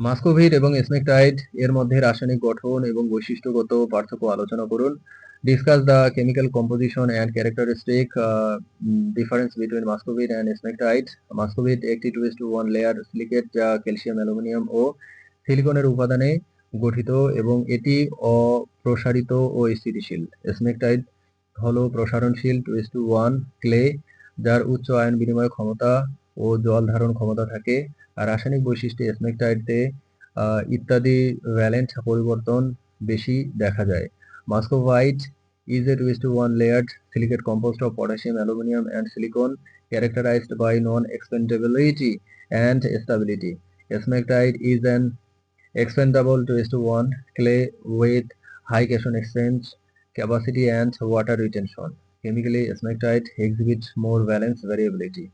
মাস্কোভিট এবং স্মেকটাইট এর মধ্যে রাসায়নিক গঠন এবং বৈশিষ্ট্যগত পার্থক্য আলোচনা করুন। Discuss the chemical composition and characteristic difference between muscovite and smectite. Muscovite একটি 2:1 লেয়ার সিলিকেট যা ক্যালসিয়াম, অ্যালুমিনিয়াম ও সিলিকনের উপাদানে গঠিত এবং এটি অপ্রসারিত ও স্থিতিশীল। স্মেকটাইট হলো প্রসারণশীল 2:1 ক্লে যার উচ্চ আয়ন বিনিময় ক্ষমতা ও জল ধারণ ক্ষমতা থাকে। রাসায়নিক বৈশিষ্ট্যে স্মেকটাইটে ইত্যাদি ভ্যালেন্ট পরিবর্তন বেশি দেখা যায়। মাস্কোভাইট is a 2:1 layered silicate composed of potassium, aluminum and silicon characterized by non-expandability and stability. Smectite is an expandable 2:1 clay with high cation exchange capacity and water retention. Chemically, smectite exhibits more valence variability.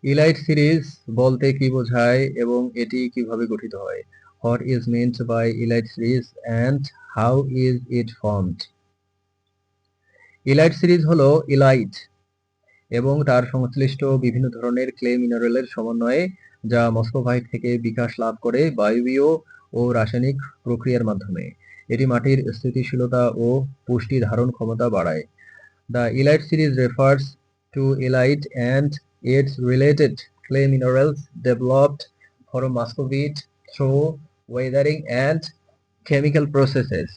Elite series বলতে কি বোঝায় এবং এটি কিভাবে গঠিত হয়? What is meant by elite series and how is it formed? Elite series হলো elite এবং তার সংশ্লিষ্ট বিভিন্ন ধরনের ক্লে মিনারেলের সমন্বয়ে যা মস্কোভাইট থেকে বিকাশ লাভ করে বায়বীয় ও রাসায়নিক প্রক্রিয়ার মাধ্যমে। এটি মাটির স্থিতিশীলতা ও পুষ্টি ধারণ ক্ষমতা বাড়ায়। The Elite series refers to Elite and its related clay minerals developed from muscovite through weathering and chemical processes.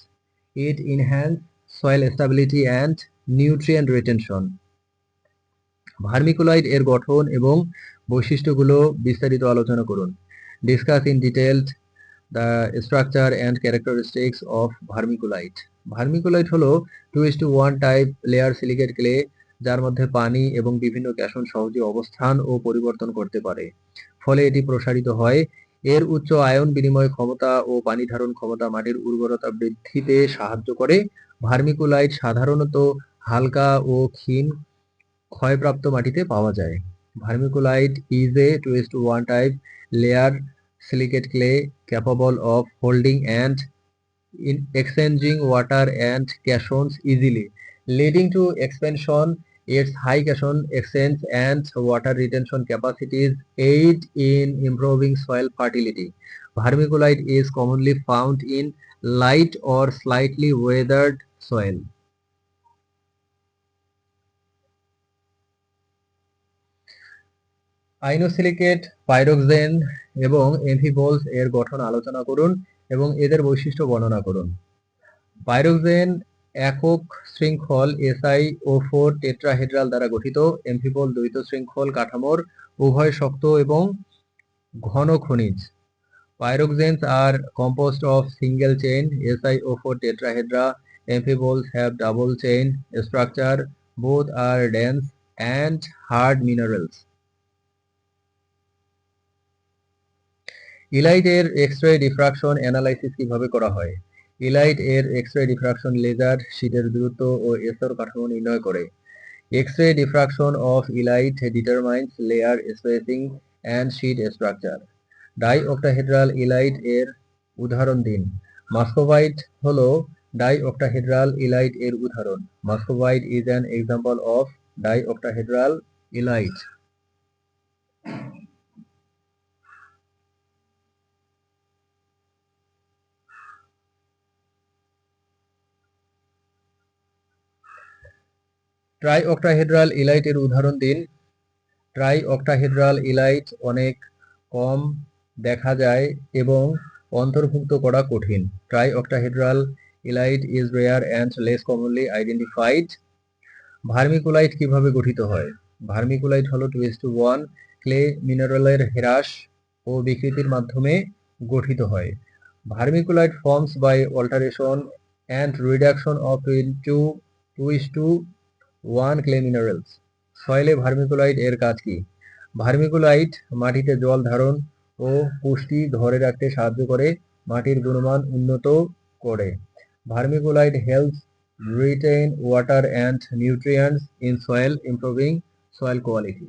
It enhances soil stability and nutrient retention. Vermiculite এর গঠন এবং বৈশিষ্ট্যগুলো বিস্তারিত আলোচনা করুন। Discuss in detailed the structure and characteristics of vermiculite. Vermiculite হলো 2:1 type layer silicate clay যার মধ্যে পানি এবং বিভিন্ন গ্যাসন সহজে অবস্থান ও পরিবর্তন করতে পারে, ফলে এটি প্রসারিত হয়। এর উচ্চ আয়ন বিনিময় ক্ষমতা ও পানি ধারণ ক্ষমতা মাটির উর্বরতা বৃদ্ধিতে সাহায্য করে। ভার্মিকুলাইট সাধারণত হালকা ও ক্ষীণ ক্ষয়প্রাপ্ত মাটিতে পাওয়া যায়। Vermiculite is a 2:1 type layer silicate clay capable of holding and exchanging water and cations easily, leading to expansion. Its high cation exchange and water retention capacities aid in improving soil fertility. Vermiculite is commonly found in light or slightly weathered soil. আইনোসিলিকেট, পাইরোক্সেন এবং এমফিবোলস এর গঠন আলোচনা করুন এবং এদের বৈশিষ্ট্য বর্ণনা করুন। পাইরোক্সেন একক শৃঙ্খল SiO4 টেট্রাহেড্রাল দ্বারা গঠিত। এমফিবোল দ্বৈত শৃঙ্খল কাঠামোর, উভয় শক্ত এবং ঘন খনিজ। Pyroxenes are composed of single chain SiO4 tetrahedra. Amphiboles have double chain structure. Both are dense and hard minerals. Elite এর এক্স-রে ডিফ্রাকশন অ্যানালাইসিস কিভাবে করা হয়? ইলাইট এর এক্স-রে ডিফ্রাকশন লেজার শীটের দূরত্ব ও স্তর কাঠামো নির্ণয় করে। X ray diffraction of illite determines layer spacing and sheet structure. Die octahedral illite এর উদাহরণ দিন। মাস্কোভাইট হলো ডাই অক্টাহেড্রাল ইলাইট এর উদাহরণ। Muscovite is an example of di octahedral illite. Tri octahedral illite এর উদাহরণ দিন। ট্রাই অক্টাহেড্রাল ইলাইট অনেক কম দেখা যায় এবং অন্তর্ভুক্ত করা কঠিন। Tri octahedral illite is rare and less commonly identified. Vermiculite কিভাবে গঠিত হয়? ভার্মিকুলাইট হলো 2:1 ক্লে মিনারেলের হ্রাস ও বিকৃতির মাধ্যমে গঠিত হয়। Vermiculite forms by alteration and reduction of 2:1 clay minerals. সয়েলে ভার্মিকুলাইট এর কাজ কি? ভার্মিকুলাইট মাটিতে জল ধারণ ও পুষ্টি ধরে রাখতে সাহায্য করে, মাটির গুণমান উন্নত করে। Vermiculite helps retain water and nutrients in soil, improving soil quality.